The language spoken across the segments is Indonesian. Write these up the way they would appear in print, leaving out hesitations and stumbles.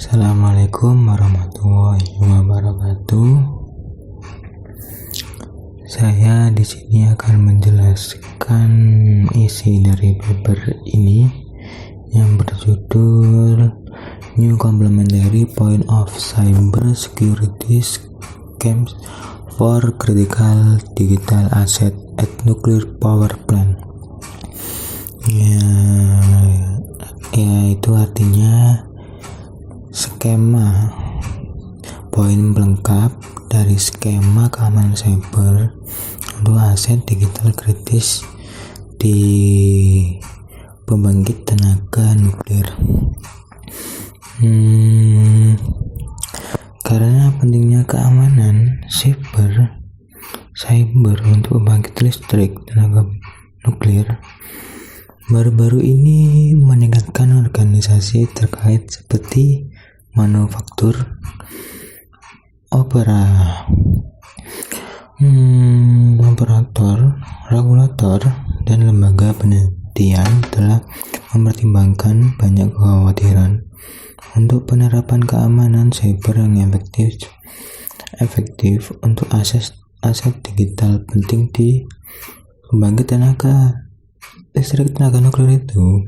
Assalamualaikum warahmatullahi wabarakatuh. Saya di sini akan menjelaskan isi dari paper ini yang berjudul New Complementary Point of Cyber Security Schemes for Critical Digital Asset at Nuclear Power Plant. Ya itu artinya skema poin pelengkap dari skema keamanan cyber untuk aset digital kritis di pembangkit tenaga nuklir. Karena pentingnya keamanan cyber untuk pembangkit listrik tenaga nuklir, baru-baru ini meningkatkan organisasi terkait seperti manufaktur, operator, regulator, dan lembaga penelitian telah mempertimbangkan banyak kekhawatiran untuk penerapan keamanan cyber yang efektif untuk aset digital penting di pembangkit listrik tenaga nuklir. Itu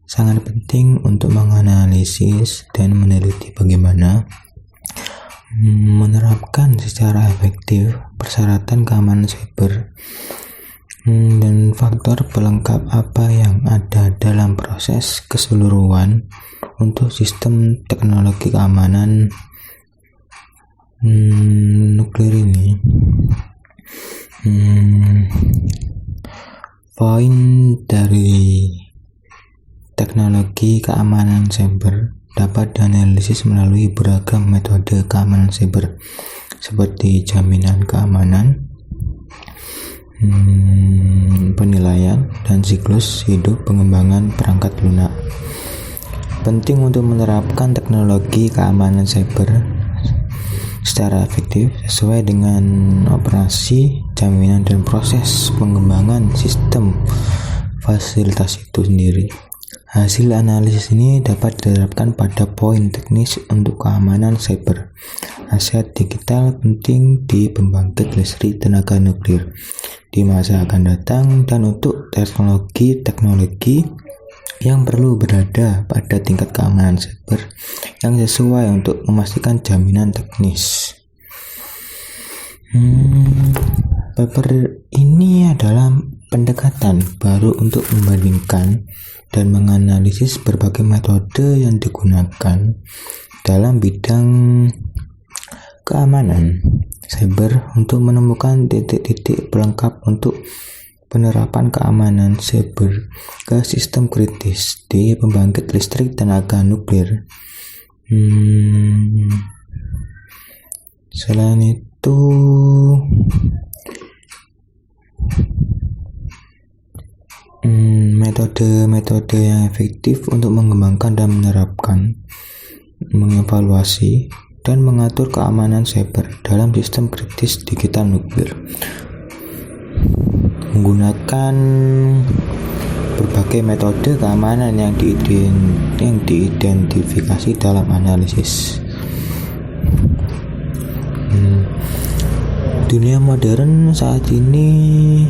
sangat penting untuk menganalisis dan meneliti bagaimana menerapkan secara efektif persyaratan keamanan cyber dan faktor pelengkap apa yang ada dalam proses keseluruhan untuk sistem teknologi keamanan nuklir ini. Poin dari teknologi keamanan cyber dapat dianalisis melalui beragam metode keamanan cyber seperti jaminan keamanan, penilaian, dan siklus hidup pengembangan perangkat lunak. Penting untuk menerapkan teknologi keamanan cyber secara efektif sesuai dengan operasi, jaminan, dan proses pengembangan sistem fasilitas itu sendiri. Hasil analisis ini dapat diterapkan pada poin teknis untuk keamanan cyber aset digital penting di pembangkit listrik tenaga nuklir di masa akan datang dan untuk teknologi yang perlu berada pada tingkat keamanan cyber yang sesuai untuk memastikan jaminan teknis. Paper ini adalah pendekatan baru untuk membandingkan dan menganalisis berbagai metode yang digunakan dalam bidang keamanan cyber untuk menemukan titik-titik pelengkap untuk penerapan keamanan cyber ke sistem kritis di pembangkit listrik tenaga nuklir. Selain itu, metode yang efektif untuk mengembangkan dan menerapkan, mengevaluasi, dan mengatur keamanan cyber dalam sistem kritis digital nuklir menggunakan berbagai metode keamanan yang diidentifikasi dalam analisis. Dunia modern saat ini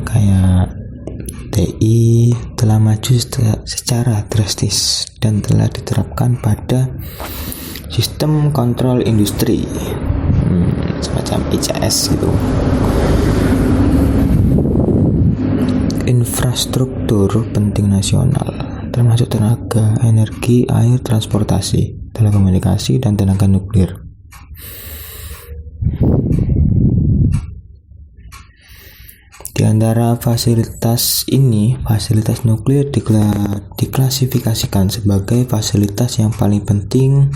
kayak TI telah maju secara drastis dan telah diterapkan pada sistem kontrol industri semacam ICS gitu. Infrastruktur penting nasional termasuk tenaga, energi, air, transportasi, telekomunikasi, dan tenaga nuklir. Di antara fasilitas nuklir diklasifikasikan sebagai fasilitas yang paling penting.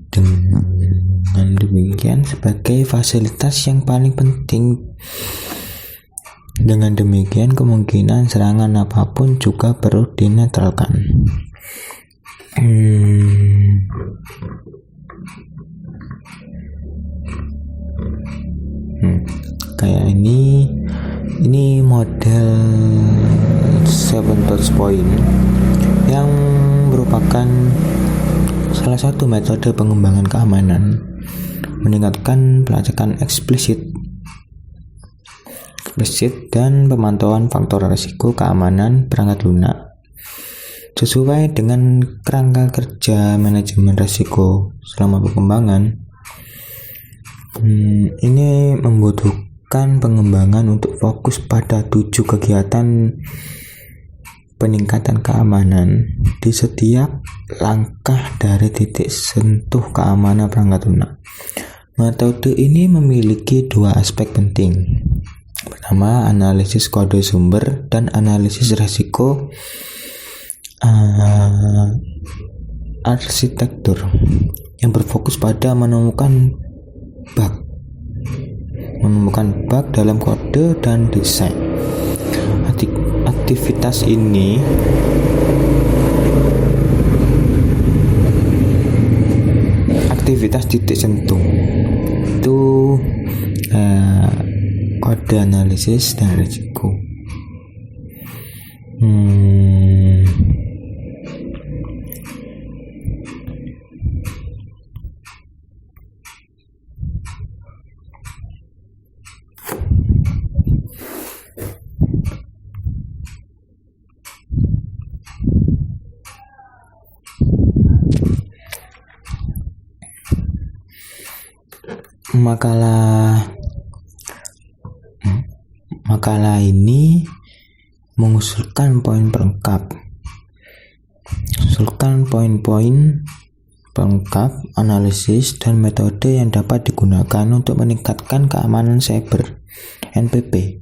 Dengan demikian, dengan demikian kemungkinan serangan apapun juga perlu dinetralkan. Kayak ini model 7 touch point yang merupakan salah satu metode pengembangan keamanan, meningkatkan pelacakan eksplisit dan pemantauan faktor risiko keamanan perangkat lunak sesuai dengan kerangka kerja manajemen risiko selama pengembangan. Ini membutuhkan pengembangan untuk fokus pada 7 kegiatan peningkatan keamanan di setiap langkah dari titik sentuh keamanan perangkat lunak. Metode ini memiliki 2 aspek penting. Pertama, analisis kode sumber dan analisis risiko arsitektur yang berfokus pada menemukan bug dalam kode dan desain. Aktivitas ini aktivitas titik sentuh itu kode analisis dan risiko. Makalah ini mengusulkan poin pelengkap analisis dan metode yang dapat digunakan untuk meningkatkan keamanan cyber (NPP).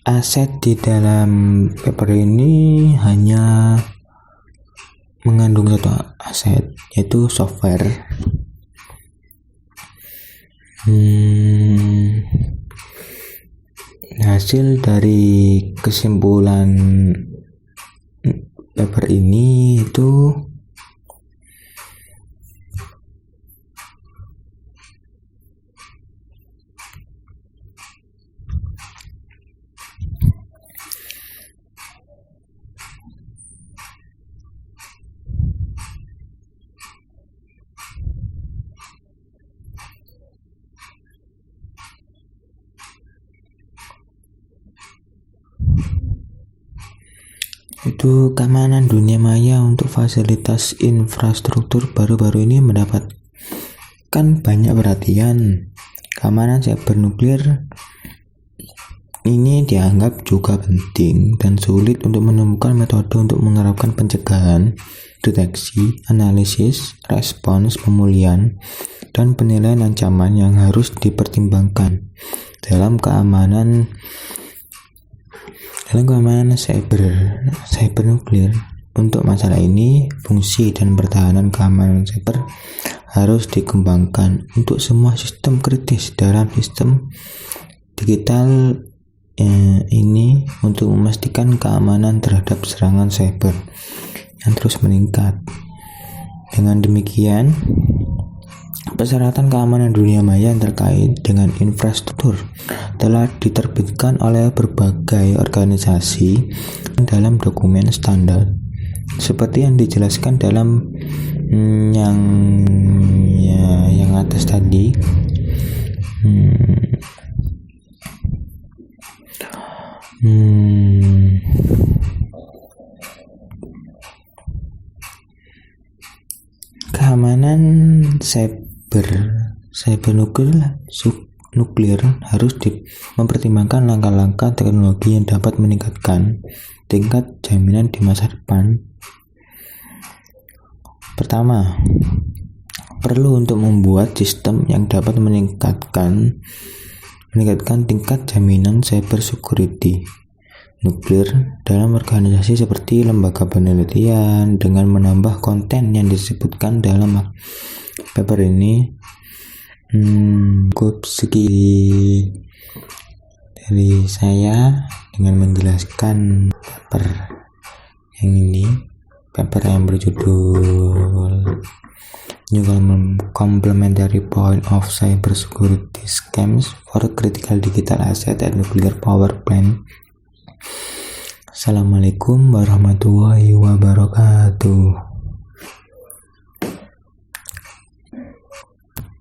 Aset di dalam paper ini hanya mengandung satu aset, yaitu software. Hasil dari kesimpulan paper ini itu keamanan dunia maya untuk fasilitas infrastruktur baru-baru ini mendapatkan banyak perhatian. Keamanan cyber nuklir ini dianggap juga penting dan sulit untuk menemukan metode untuk menerapkan pencegahan, deteksi, analisis, respons, pemulihan, dan penilaian ancaman yang harus dipertimbangkan dalam keamanan cyber nuklir. Untuk masalah ini, fungsi dan pertahanan keamanan cyber harus dikembangkan untuk semua sistem kritis dalam sistem digital ini untuk memastikan keamanan terhadap serangan cyber yang terus meningkat. Dengan demikian, persyaratan keamanan dunia maya yang terkait dengan infrastruktur telah diterbitkan oleh berbagai organisasi dalam dokumen standar seperti yang dijelaskan dalam yang atas tadi. Keamanan cyber nuklir harus mempertimbangkan langkah-langkah teknologi yang dapat meningkatkan tingkat jaminan di masa depan. Pertama, perlu untuk membuat sistem yang dapat meningkatkan tingkat jaminan cyber security nuklir dalam organisasi seperti lembaga penelitian dengan menambah konten yang disebutkan dalam paper ini. Cukup dari saya dengan menjelaskan paper yang berjudul New Complementary Point of Cybersecurity Scams for Critical Digital Asset and Nuclear Power Plant. Assalamualaikum warahmatullahi wabarakatuh.